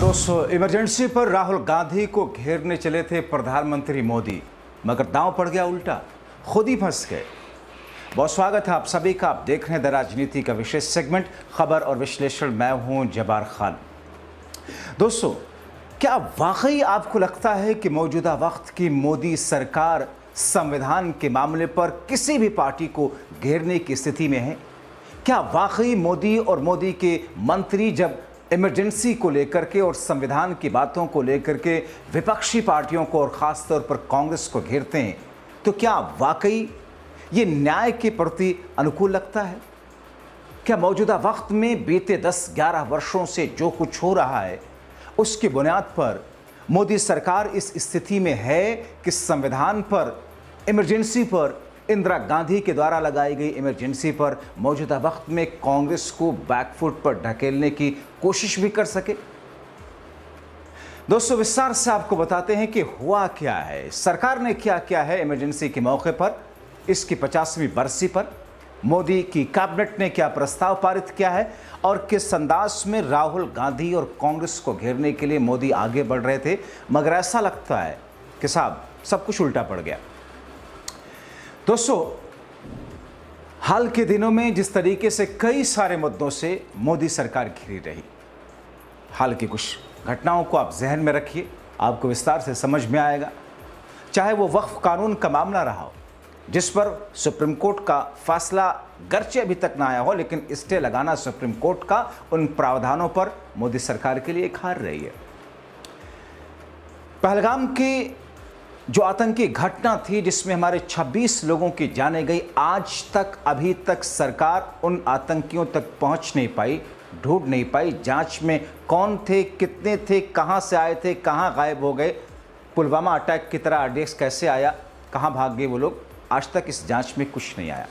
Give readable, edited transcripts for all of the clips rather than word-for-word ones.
दोस्तों, इमरजेंसी पर राहुल गांधी को घेरने चले थे प्रधानमंत्री मोदी, मगर दांव पड़ गया उल्टा, खुद ही फंस गए। बहुत स्वागत है आप सभी का। आप देख रहे हैं द राजनीति का विशेष सेगमेंट खबर और विश्लेषण। मैं हूं जब्बार खान। दोस्तों, क्या वाकई आपको लगता है कि मौजूदा वक्त की मोदी सरकार संविधान के मामले पर किसी भी पार्टी को घेरने की स्थिति में है? क्या वाकई मोदी और मोदी के मंत्री जब इमरजेंसी को लेकर के और संविधान की बातों को लेकर के विपक्षी पार्टियों को और ख़ास तौर पर कांग्रेस को घेरते हैं, तो क्या वाकई ये न्याय के प्रति अनुकूल लगता है? क्या मौजूदा वक्त में बीते 10-11 वर्षों से जो कुछ हो रहा है उसकी बुनियाद पर मोदी सरकार इस स्थिति में है कि संविधान पर, इमरजेंसी पर, इंदिरा गांधी के द्वारा लगाई गई इमरजेंसी पर मौजूदा वक्त में कांग्रेस को बैकफुट पर ढकेलने की कोशिश भी कर सके? दोस्तों, विस्तार से आपको बताते हैं कि हुआ क्या है, सरकार ने क्या किया है इमरजेंसी के मौके पर, इसकी 50वीं बरसी पर मोदी की कैबिनेट ने क्या प्रस्ताव पारित किया है और किस अंदाज में राहुल गांधी और कांग्रेस को घेरने के लिए मोदी आगे बढ़ रहे थे, मगर ऐसा लगता है कि साहब सब कुछ उल्टा पड़ गया। दोस्तों, हाल के दिनों में जिस तरीके से कई सारे मुद्दों से मोदी सरकार घिरी रही, हाल की कुछ घटनाओं को आप जहन में रखिए, आपको विस्तार से समझ में आएगा। चाहे वो वक्फ कानून का मामला रहा हो, जिस पर सुप्रीम कोर्ट का फैसला गर्चे अभी तक ना आया हो, लेकिन स्टे लगाना सुप्रीम कोर्ट का उन प्रावधानों पर मोदी सरकार के लिए एक हार रही है। पहलगाम की जो आतंकी घटना थी जिसमें हमारे 26 लोगों की जानें गई, आज तक अभी तक सरकार उन आतंकियों तक पहुंच नहीं पाई, ढूंढ नहीं पाई। जांच में कौन थे, कितने थे, कहां से आए थे, कहां गायब हो गए, पुलवामा अटैक की तरह आरडीएक्स कैसे आया, कहां भाग गए वो लोग, आज तक इस जांच में कुछ नहीं आया।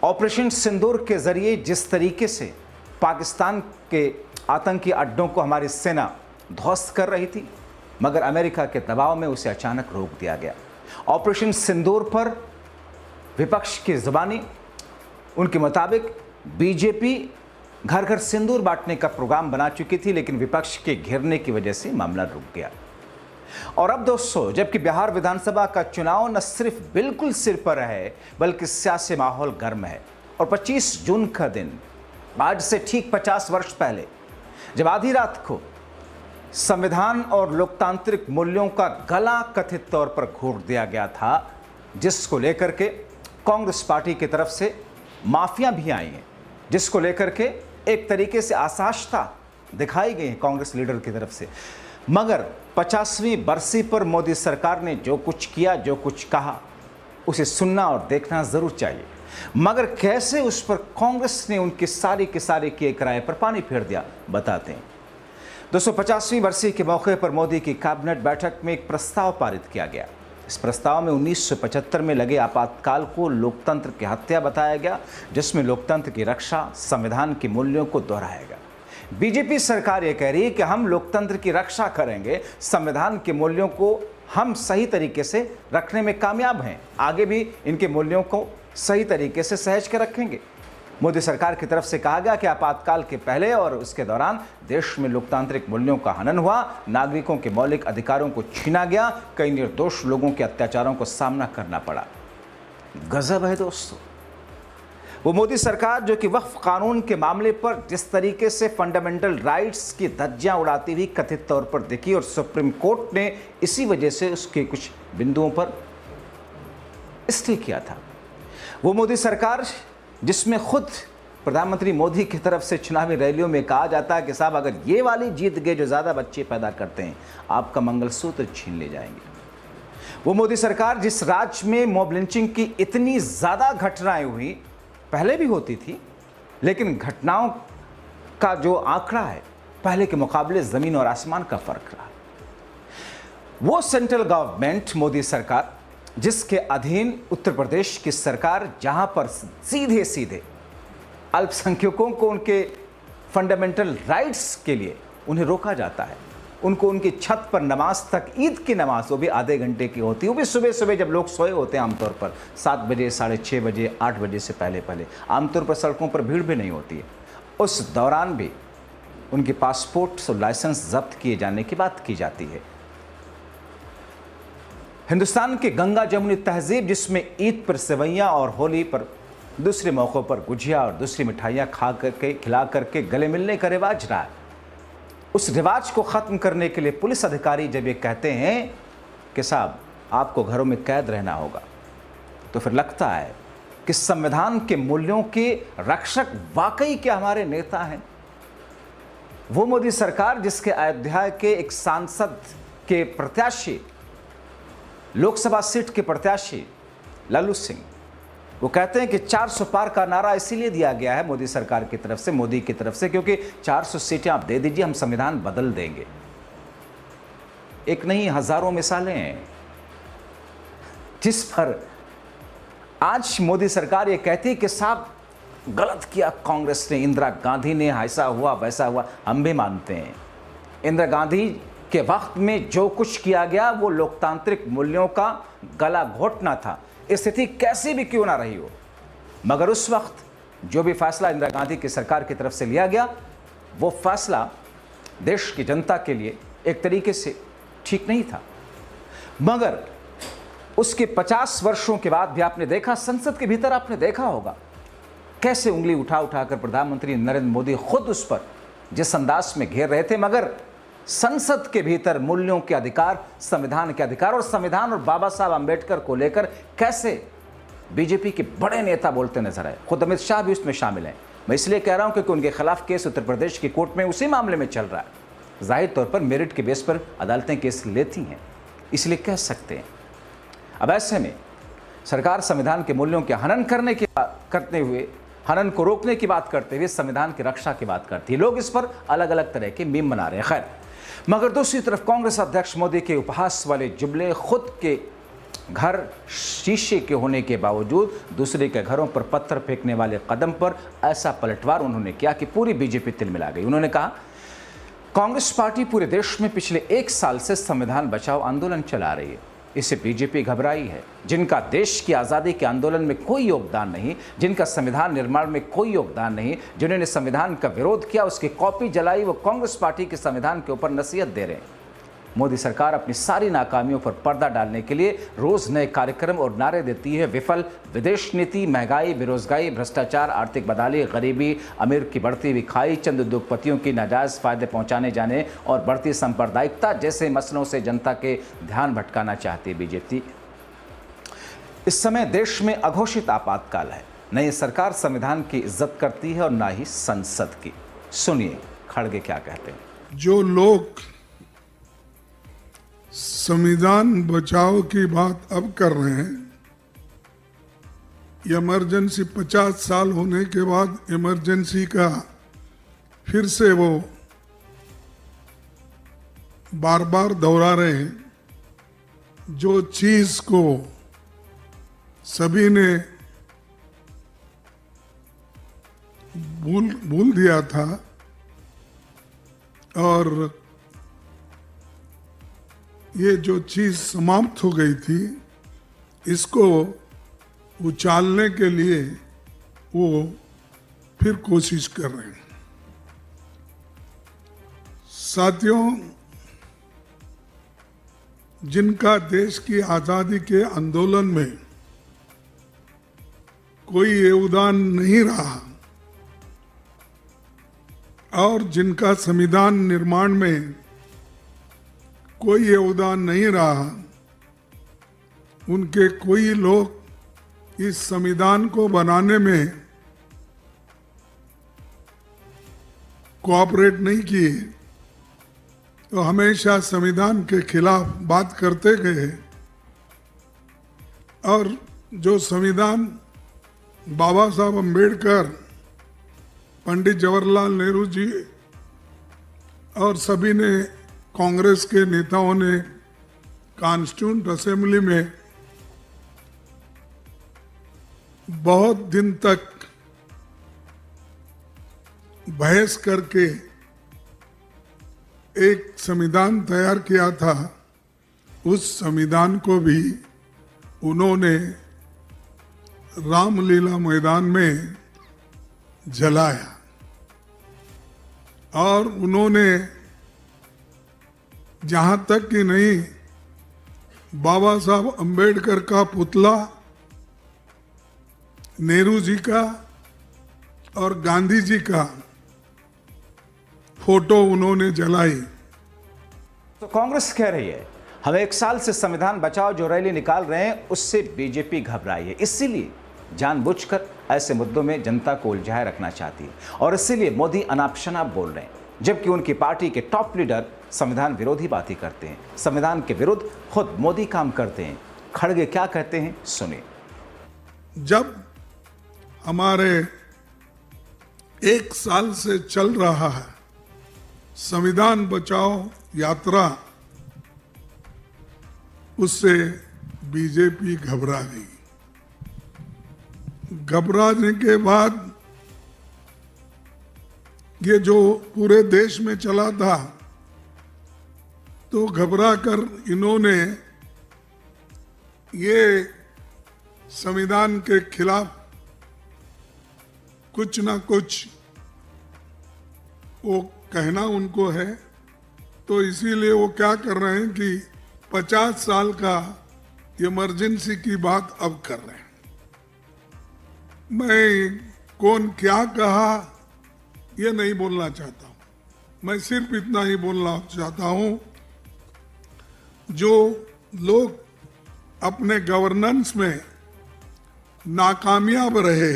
ऑपरेशन सिंदूर के जरिए जिस तरीके से पाकिस्तान के आतंकी अड्डों को हमारी सेना ध्वस्त कर रही थी, मगर अमेरिका के दबाव में उसे अचानक रोक दिया गया। ऑपरेशन सिंदूर पर विपक्ष की जुबानी, उनके मुताबिक बीजेपी घर घर सिंदूर बांटने का प्रोग्राम बना चुकी थी, लेकिन विपक्ष के घेरने की वजह से मामला रुक गया। और अब दोस्तों, जबकि बिहार विधानसभा का चुनाव न सिर्फ बिल्कुल सिर पर है, बल्कि सियासी माहौल गर्म है। और 25 जून का दिन, आज से ठीक 50 वर्ष पहले, जब आधी रात को संविधान और लोकतांत्रिक मूल्यों का गला कथित तौर पर घोट दिया गया था, जिसको लेकर के कांग्रेस पार्टी की तरफ से माफिया भी आई हैं, जिसको लेकर के एक तरीके से आशाता दिखाई गई है कांग्रेस लीडर की तरफ से। मगर 50वीं बरसी पर मोदी सरकार ने जो कुछ किया, जो कुछ कहा, उसे सुनना और देखना जरूर चाहिए। मगर कैसे उस पर कांग्रेस ने उनकी सारी के सारे किए कराए पर पानी फेर दिया, बताते हैं। दोस्तों, 50वीं बरसी के मौके पर मोदी की कैबिनेट बैठक में एक प्रस्ताव पारित किया गया। इस प्रस्ताव में 1975 में लगे आपातकाल को लोकतंत्र की हत्या बताया गया, जिसमें लोकतंत्र की रक्षा, संविधान के मूल्यों को दोहराया गया। बीजेपी सरकार ये कह रही है कि हम लोकतंत्र की रक्षा करेंगे, संविधान के मूल्यों को हम सही तरीके से रखने में कामयाब हैं, आगे भी इनके मूल्यों को सही तरीके से सहेज के रखेंगे। मोदी सरकार की तरफ से कहा गया कि आपातकाल के पहले और उसके दौरान देश में लोकतांत्रिक मूल्यों का हनन हुआ, नागरिकों के मौलिक अधिकारों को छीना गया, कई निर्दोष लोगों के अत्याचारों को सामना करना पड़ा। गजब है दोस्तों। वो मोदी सरकार जो कि वक्फ कानून के मामले पर जिस तरीके से फंडामेंटल राइट्स की धज्जियां उड़ाती हुई कथित तौर पर दिखी, और सुप्रीम कोर्ट ने इसी वजह से उसके कुछ बिंदुओं पर स्टे किया था। वो मोदी सरकार जिसमें खुद प्रधानमंत्री मोदी की तरफ से चुनावी रैलियों में कहा जाता है कि साहब अगर ये वाली जीत गए जो ज़्यादा बच्चे पैदा करते हैं, आपका मंगलसूत्र छीन ले जाएंगे। वो मोदी सरकार जिस राज्य में मॉब लिंचिंग की इतनी ज़्यादा घटनाएं हुई, पहले भी होती थी, लेकिन घटनाओं का जो आंकड़ा है पहले के मुकाबले ज़मीन और आसमान का फ़र्क रहा। वो सेंट्रल गवर्नमेंट मोदी सरकार जिसके अधीन उत्तर प्रदेश की सरकार, जहां पर सीधे सीधे अल्पसंख्यकों को उनके फंडामेंटल राइट्स के लिए उन्हें रोका जाता है, उनको उनकी छत पर नमाज तक, ईद की नमाज वो भी आधे घंटे की होती है, वो भी सुबह सुबह जब लोग सोए होते हैं, आमतौर पर 7 बजे, 6:30 बजे, 8 बजे से पहले पहले, आमतौर पर सड़कों पर भीड़ भी नहीं होती है। उस दौरान भी उनके पासपोर्ट और लाइसेंस जब्त किए जाने की बात की जाती है। हिंदुस्तान की गंगा जमुनी तहजीब, जिसमें ईद पर सेवैयां और होली पर दूसरे मौक़ों पर गुजिया और दूसरी मिठाइयाँ खिला करके गले मिलने का रिवाज रहा है, उस रिवाज को ख़त्म करने के लिए पुलिस अधिकारी जब ये कहते हैं कि साहब आपको घरों में कैद रहना होगा, तो फिर लगता है कि संविधान के मूल्यों के रक्षक वाकई क्या हमारे नेता हैं? वो मोदी सरकार जिसके अयोध्या के एक सांसद के प्रत्याशी, लोकसभा सीट के प्रत्याशी लल्लू सिंह, वो कहते हैं कि 400 पार का नारा इसीलिए दिया गया है मोदी सरकार की तरफ से, मोदी की तरफ से, क्योंकि 400 सीटें आप दे दीजिए, हम संविधान बदल देंगे। एक नहीं हजारों मिसालें हैं जिस पर आज मोदी सरकार ये कहती है कि साहब गलत किया कांग्रेस ने, इंदिरा गांधी ने, ऐसा हुआ वैसा हुआ। हम भी मानते हैं इंदिरा गांधी के वक्त में जो कुछ किया गया वो लोकतांत्रिक मूल्यों का गला घोटना था, स्थिति कैसी भी क्यों ना रही हो। मगर उस वक्त जो भी फैसला इंदिरा गांधी की सरकार की तरफ से लिया गया, वो फैसला देश की जनता के लिए एक तरीके से ठीक नहीं था। मगर उसके 50 वर्षों के बाद भी आपने देखा, संसद के भीतर आपने देखा होगा कैसे उंगली उठा उठाकर प्रधानमंत्री नरेंद्र मोदी खुद उस पर जिस अंदाज में घेर रहे थे। मगर संसद के भीतर मूल्यों के अधिकार, संविधान के अधिकार और संविधान और बाबा साहब अंबेडकर को लेकर कैसे बीजेपी के बड़े नेता बोलते नजर आए। खुद अमित शाह भी उसमें शामिल हैं। मैं इसलिए कह रहा हूं क्योंकि उनके खिलाफ केस उत्तर प्रदेश की कोर्ट में उसी मामले में चल रहा है। जाहिर तौर पर मेरिट के बेस पर अदालतें केस लेती हैं, इसलिए कह सकते हैं। अब ऐसे में सरकार संविधान के मूल्यों के हनन को रोकने की बात करते हुए संविधान की रक्षा की बात करती है। लोग इस पर अलग अलग तरह के मीम बना रहे हैं। खैर, मगर दूसरी तरफ कांग्रेस अध्यक्ष मोदी के उपहास वाले जुमले, खुद के घर शीशे के होने के बावजूद दूसरे के घरों पर पत्थर फेंकने वाले कदम पर ऐसा पलटवार उन्होंने किया कि पूरी बीजेपी तिलमिला गई। उन्होंने कहा, कांग्रेस पार्टी पूरे देश में पिछले 1 साल से संविधान बचाओ आंदोलन चला रही है, इससे बीजेपी घबराई है। जिनका देश की आज़ादी के आंदोलन में कोई योगदान नहीं, जिनका संविधान निर्माण में कोई योगदान नहीं, जिन्होंने संविधान का विरोध किया, उसकी कॉपी जलाई, वो कांग्रेस पार्टी के संविधान के ऊपर नसीहत दे रहे हैं। मोदी सरकार अपनी सारी नाकामियों पर पर्दा डालने के लिए रोज नए कार्यक्रम और नारे देती है। विफल विदेश नीति, महंगाई, बेरोजगारी, भ्रष्टाचार, आर्थिक बदहाली, गरीबी, अमीर की बढ़ती हुई खाई, चंद उद्योगपतियों की नाजायज फायदे पहुंचाने जाने और बढ़ती सांप्रदायिकता जैसे मसलों से जनता के ध्यान भटकाना चाहती है बीजेपी। इस समय देश में अघोषित आपातकाल है। न ये सरकार संविधान की इज्जत करती है और ना ही संसद की। सुनिए खड़गे क्या कहते हैं। जो लोग संविधान बचाओ की बात अब कर रहे हैं, इमरजेंसी 50 साल होने के बाद इमरजेंसी का फिर से वो बार बार दोहरा रहे हैं। जो चीज को सभी ने भूल दिया था और ये जो चीज समाप्त हो गई थी, इसको उछालने के लिए वो फिर कोशिश कर रहे हैं। साथियों, जिनका देश की आजादी के आंदोलन में कोई योगदान नहीं रहा और जिनका संविधान निर्माण में कोई योगदान नहीं रहा, उनके कोई लोग इस संविधान को बनाने में कोऑपरेट नहीं किए, तो हमेशा संविधान के खिलाफ बात करते गए। और जो संविधान बाबा साहब अम्बेडकर, पंडित जवाहरलाल नेहरू जी और सभी ने, कांग्रेस के नेताओं ने कॉन्स्टिट्यूएंट असेंबली में बहुत दिन तक बहस करके एक संविधान तैयार किया था, उस संविधान को भी उन्होंने रामलीला मैदान में जलाया। और उन्होंने जहां तक कि नहीं बाबा साहब अंबेडकर का पुतला, नेहरू जी का और गांधी जी का फोटो उन्होंने जलाई। तो कांग्रेस कह रही है हम 1 साल से संविधान बचाओ जो रैली निकाल रहे हैं उससे बीजेपी घबराई है, इसीलिए जानबूझकर ऐसे मुद्दों में जनता को उलझाए रखना चाहती है और इसीलिए मोदी अनाप शनाप बोल रहे हैं, जबकि उनकी पार्टी के टॉप लीडर संविधान विरोधी बातें करते हैं, संविधान के विरुद्ध खुद मोदी काम करते हैं। खड़गे क्या कहते हैं, सुनिए। जब हमारे 1 साल से चल रहा है संविधान बचाओ यात्रा, उससे बीजेपी घबरा गई। घबराने के बाद ये जो पूरे देश में चला था, तो घबरा कर इन्होंने ये संविधान के खिलाफ कुछ ना कुछ वो कहना उनको है, तो इसीलिए वो क्या कर रहे हैं कि 50 साल का इमरजेंसी की बात अब कर रहे हैं। मैं कौन क्या कहा ये नहीं बोलना चाहता हूं, मैं सिर्फ इतना ही बोलना चाहता हूं, जो लोग अपने गवर्नेंस में नाकामयाब रहे,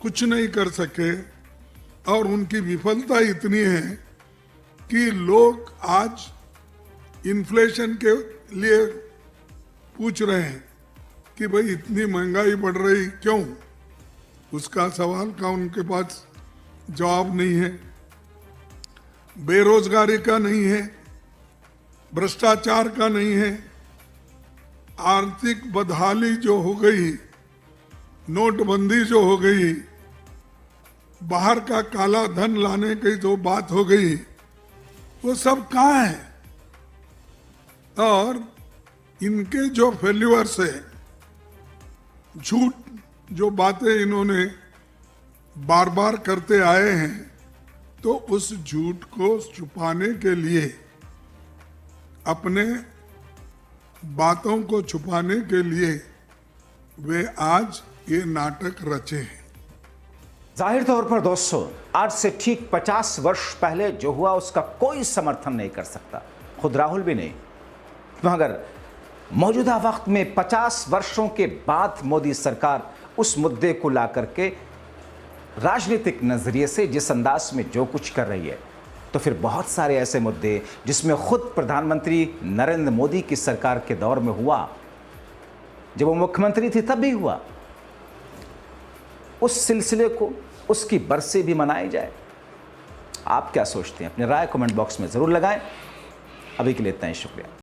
कुछ नहीं कर सके और उनकी विफलता इतनी है कि लोग आज इन्फ्लेशन के लिए पूछ रहे हैं कि भाई इतनी महंगाई बढ़ रही क्यों, उसका सवाल का उनके पास जवाब नहीं है। बेरोजगारी का नहीं है, भ्रष्टाचार का नहीं है, आर्थिक बदहाली जो हो गई, नोटबंदी जो हो गई, बाहर का काला धन लाने की जो बात हो गई, वो सब कहाँ है। और इनके जो फेल्यूअर्स है, झूठ जो बातें इन्होंने बार बार करते आए हैं, तो उस झूठ को छुपाने के लिए, अपने बातों को छुपाने के लिए वे आज ये नाटक रचे हैं। जाहिर तौर पर दोस्तों, आज से ठीक 50 वर्ष पहले जो हुआ उसका कोई समर्थन नहीं कर सकता, खुद राहुल भी नहीं, मगर मौजूदा वक्त में 50 वर्षों के बाद मोदी सरकार उस मुद्दे को ला करके राजनीतिक नजरिए से जिस अंदाज में जो कुछ कर रही है, तो फिर बहुत सारे ऐसे मुद्दे जिसमें खुद प्रधानमंत्री नरेंद्र मोदी की सरकार के दौर में हुआ, जब वो मुख्यमंत्री थी तब भी हुआ, उस सिलसिले को, उसकी बरसी भी मनाई जाए। आप क्या सोचते हैं? अपनी राय कमेंट बॉक्स में जरूर लगाएं। अभी के लिए इतना ही, शुक्रिया।